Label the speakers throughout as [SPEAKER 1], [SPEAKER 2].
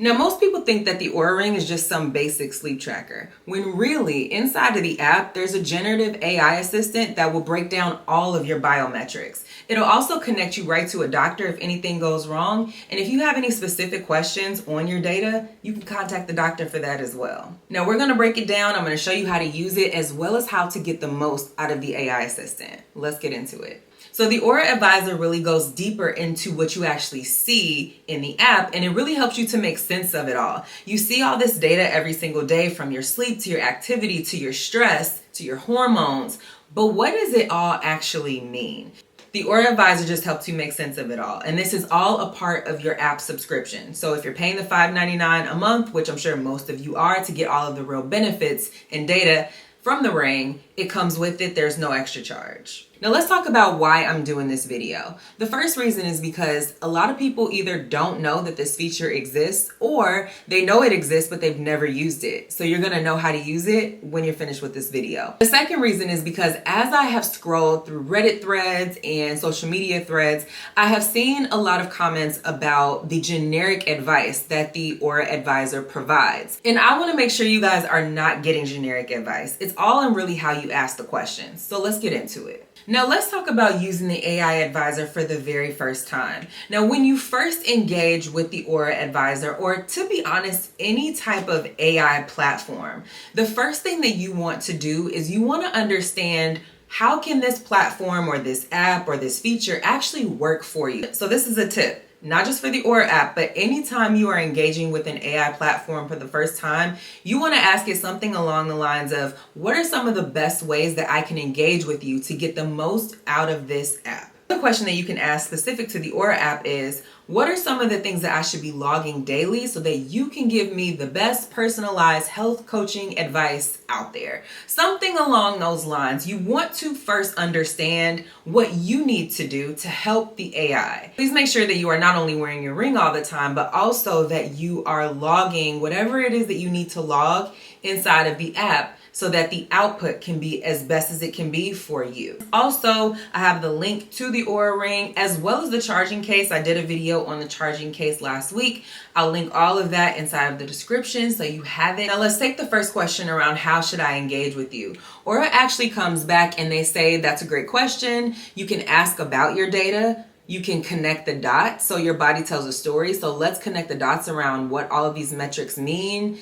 [SPEAKER 1] Now, most people think that the Oura Ring is just some basic sleep tracker, when really, inside of the app, there's a generative AI assistant that will break down all of your biometrics. It'll also connect you right to a doctor if anything goes wrong, and if you have any specific questions on your data, you can contact the doctor for that as well. Now, we're going to break it down. I'm going to show you how to use it as well as how to get the most out of the AI assistant. Let's get into it. So the Oura Advisor really goes deeper into what you actually see in the app, and it really helps you to make sense of it all. You see all this data every single day, from your sleep to your activity to your stress to your hormones, but what does it all actually mean? The Oura Advisor just helps you make sense of it all, and this is all a part of your app subscription. So if you're paying the $5.99 a month, which I'm sure most of you are, to get all of the real benefits and data from the Ring, it comes with it. There's no extra charge. Now let's talk about why I'm doing this video. The first reason is because a lot of people either don't know that this feature exists, or they know it exists but they've never used it. So you're gonna know how to use it when you're finished with this video. The second reason is because as I have scrolled through Reddit threads and social media threads, I have seen a lot of comments about the generic advice that the Oura Advisor provides. And I wanna make sure you guys are not getting generic advice. It's all in really how you ask the questions. So let's get into it. Now let's talk about using the AI Advisor for the very first time. Now when you first engage with the Oura Advisor, or to be honest, any type of AI platform, the first thing that you want to do is you want to understand, how can this platform or this app or this feature actually work for you? So this is a tip. Not just for the Oura app, but anytime you are engaging with an AI platform for the first time, you want to ask it something along the lines of, what are some of the best ways that I can engage with you to get the most out of this app? The question that you can ask specific to the Oura app is, what are some of the things that I should be logging daily so that you can give me the best personalized health coaching advice out there? Something along those lines. You want to first understand what you need to do to help the AI. Please make sure that you are not only wearing your ring all the time, but also that you are logging whatever it is that you need to log inside of the app, so that the output can be as best as it can be for you. Also, I have the link to the Oura Ring as well as the charging case. I did a video on the charging case last week. I'll link all of that inside of the description so you have it. Now let's take the first question around, how should I engage with you? Oura actually comes back and they say, that's a great question. You can ask about your data. You can connect the dots, so your body tells a story. So let's connect the dots around what all of these metrics mean.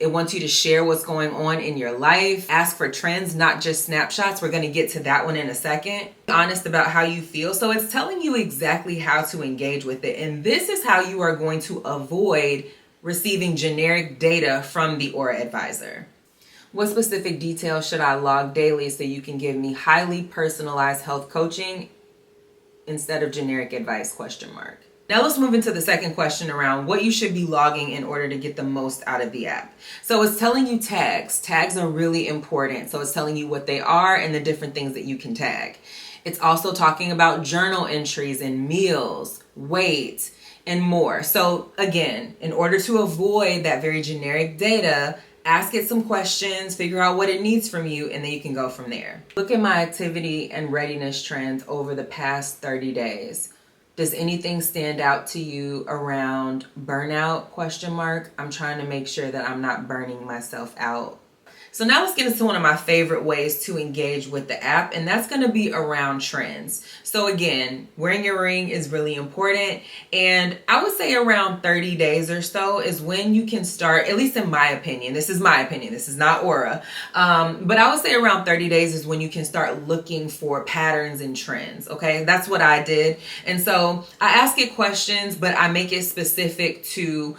[SPEAKER 1] It wants you to share what's going on in your life. Ask for trends, not just snapshots. We're going to get to that one in a second. Be honest about how you feel. So it's telling you exactly how to engage with it. And this is how you are going to avoid receiving generic data from the Oura Advisor. What specific details should I log daily so you can give me highly personalized health coaching instead of generic advice? ? Now let's move into the second question around what you should be logging in order to get the most out of the app. So it's telling you tags. Tags are really important. So it's telling you what they are and the different things that you can tag. It's also talking about journal entries and meals, weight, and more. So again, in order to avoid that very generic data, ask it some questions, figure out what it needs from you, and then you can go from there. Look at my activity and readiness trends over the past 30 days. Does anything stand out to you around burnout? I'm trying to make sure that I'm not burning myself out. So now let's get into one of my favorite ways to engage with the app, and that's going to be around trends. So again, wearing your ring is really important, and I would say around 30 days or so is when you can start, at least in my opinion, this is my opinion, this is not Oura, but I would say around 30 days is when you can start looking for patterns and trends, okay? That's what I did. And so I ask it questions, but I make it specific to,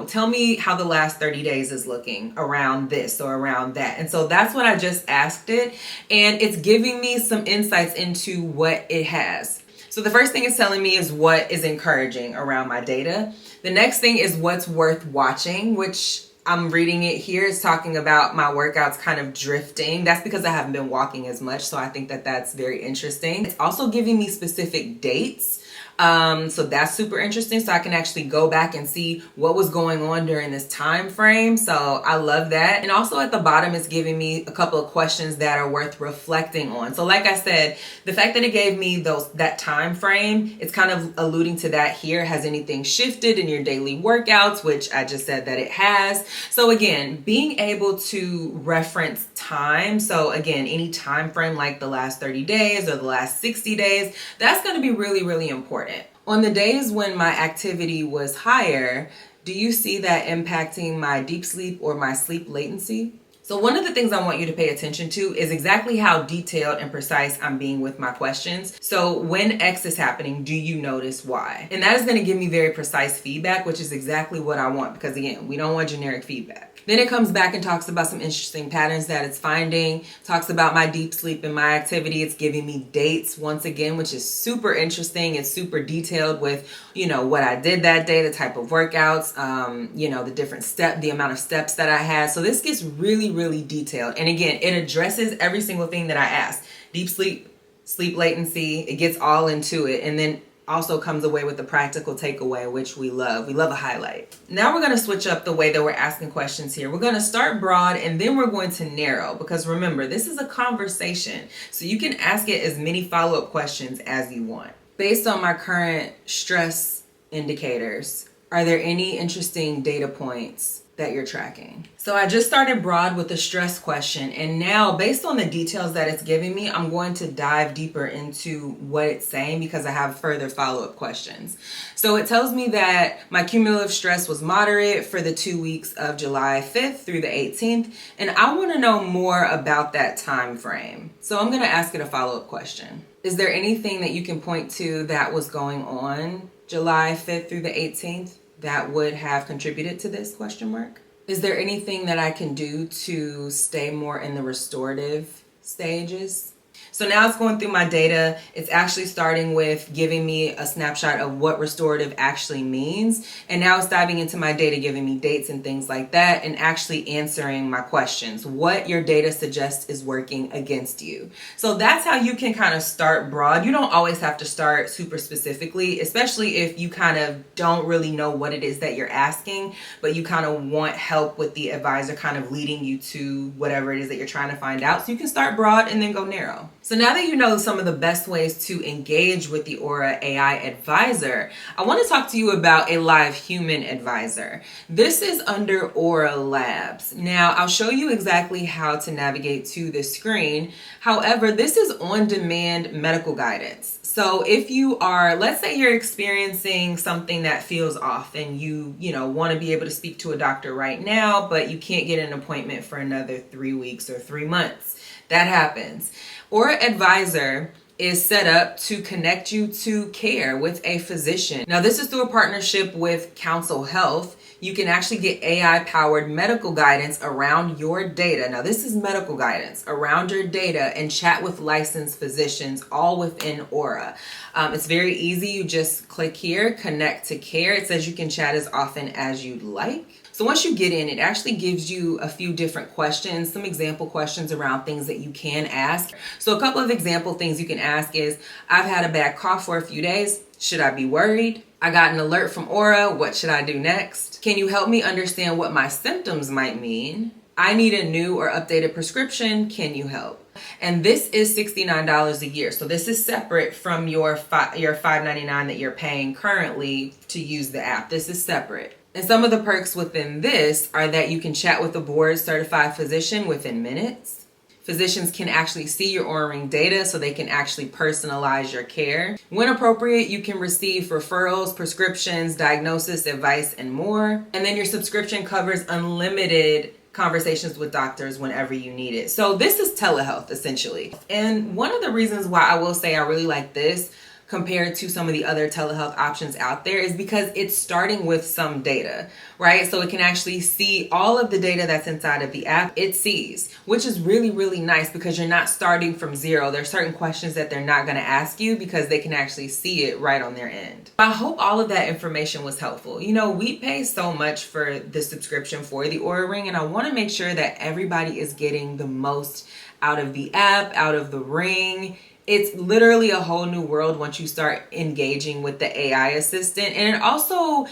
[SPEAKER 1] tell me how the last 30 days is looking around this or around that. And so that's what I just asked it, and it's giving me some insights into what it has. So the first thing it's telling me is what is encouraging around my data. The next thing is what's worth watching, which I'm reading it here. It's talking about my workouts kind of drifting. That's because I haven't been walking as much, so I think that that's very interesting. It's also giving me specific dates So that's super interesting. So I can actually go back and see what was going on during this time frame. So I love that. And also at the bottom, it's giving me a couple of questions that are worth reflecting on. So like I said, the fact that it gave me that time frame, it's kind of alluding to that here. Has anything shifted in your daily workouts? Which I just said that it has. So again, being able to reference time. So again, any time frame like the last 30 days or the last 60 days, that's going to be really, really important. On the days when my activity was higher, do you see that impacting my deep sleep or my sleep latency? So one of the things I want you to pay attention to is exactly how detailed and precise I'm being with my questions. So when X is happening, do you notice Y? And that is going to give me very precise feedback, which is exactly what I want, because again, we don't want generic feedback. Then it comes back and talks about some interesting patterns that it's finding, talks about my deep sleep and my activity. It's giving me dates once again, which is super interesting. It's super detailed with, what I did that day, the type of workouts, the different the amount of steps that I had. So this gets really, really detailed. And again, it addresses every single thing that I asked. Deep sleep, sleep latency, it gets all into it. And then also comes away with the practical takeaway, which we love. We love a highlight. Now we're going to switch up the way that we're asking questions here. We're going to start broad and then we're going to narrow, because remember, this is a conversation. So you can ask it as many follow-up questions as you want. Based on my current stress indicators, are there any interesting data points that you're tracking? So I just started broad with the stress question, and now based on the details that it's giving me, I'm going to dive deeper into what it's saying because I have further follow-up questions. So it tells me that my cumulative stress was moderate for the 2 weeks of July 5th through the 18th, and I want to know more about that time frame. So I'm going to ask it a follow-up question. Is there anything that you can point to that was going on July 5th through the 18th that would have contributed to this question mark? Is there anything that I can do to stay more in the restorative stages? So now it's going through my data. It's actually starting with giving me a snapshot of what restorative actually means. And now it's diving into my data, giving me dates and things like that, and actually answering my questions. What your data suggests is working against you. So that's how you can kind of start broad. You don't always have to start super specifically, especially if you kind of don't really know what it is that you're asking, but you kind of want help with the advisor kind of leading you to whatever it is that you're trying to find out. So you can start broad and then go narrow. So now that you know some of the best ways to engage with the Oura AI advisor, I want to talk to you about a live human advisor. This is under Oura Labs. Now, I'll show you exactly how to navigate to this screen. However, this is on-demand medical guidance. So if you are, let's say you're experiencing something that feels off and you want to be able to speak to a doctor right now, but you can't get an appointment for another 3 weeks or 3 months. That happens. Oura Advisor is set up to connect you to care with a physician. Now, this is through a partnership with Counsel Health. You can actually get AI-powered medical guidance around your data. Now, this is medical guidance around your data and chat with licensed physicians all within Oura. It's very easy. You just click here, connect to care. It says you can chat as often as you'd like. So once you get in, it actually gives you a few different questions, some example questions around things that you can ask. So a couple of example things you can ask is, I've had a bad cough for a few days. Should I be worried? I got an alert from Oura. What should I do next? Can you help me understand what my symptoms might mean? I need a new or updated prescription. Can you help? And this is $69 a year. So this is separate from your $5.99 that you're paying currently to use the app. This is separate. And some of the perks within this are that you can chat with a board certified physician within minutes. Physicians can actually see your Oura Ring data so they can actually personalize your care. When appropriate, you can receive referrals, prescriptions, diagnosis, advice, and more. And then your subscription covers unlimited conversations with doctors whenever you need it. So this is telehealth essentially. And one of the reasons why I will say I really like this compared to some of the other telehealth options out there is because it's starting with some data, right? So it can actually see all of the data that's inside of the app. It sees, which is really, really nice because you're not starting from zero. There's certain questions that they're not going to ask you because they can actually see it right on their end. I hope all of that information was helpful. We pay so much for the subscription for the Oura Ring, and I want to make sure that everybody is getting the most out of the app, out of the ring, It's literally a whole new world once you start engaging with the AI assistant. And it also,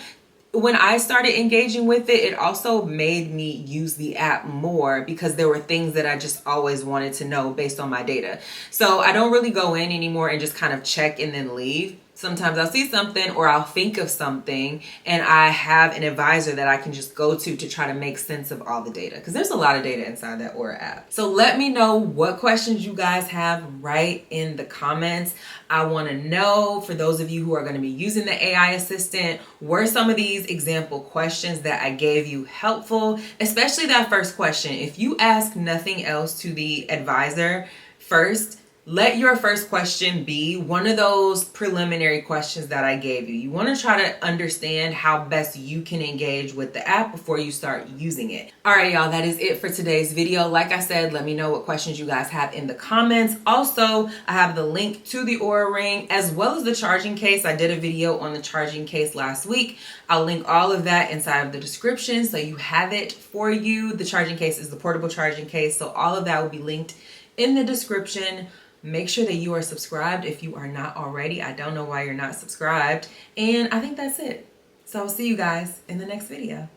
[SPEAKER 1] when I started engaging with it, it also made me use the app more because there were things that I just always wanted to know based on my data. So I don't really go in anymore and just kind of check and then leave. Sometimes I'll see something or I'll think of something and I have an advisor that I can just go to try to make sense of all the data, because there's a lot of data inside that Oura app. So let me know what questions you guys have right in the comments. I want to know, for those of you who are going to be using the AI assistant, were some of these example questions that I gave you helpful? Especially that first question. If you ask nothing else to the advisor first, let your first question be one of those preliminary questions that I gave you. You want to try to understand how best you can engage with the app before you start using it. All right, y'all, that is it for today's video. Like I said, let me know what questions you guys have in the comments. Also, I have the link to the Oura Ring as well as the charging case. I did a video on the charging case last week. I'll link all of that inside of the description so you have it for you. The charging case is the portable charging case, so all of that will be linked in the description. Make sure that you are subscribed if you are not already. I don't know why you're not subscribed. And I think that's it. So I'll see you guys in the next video.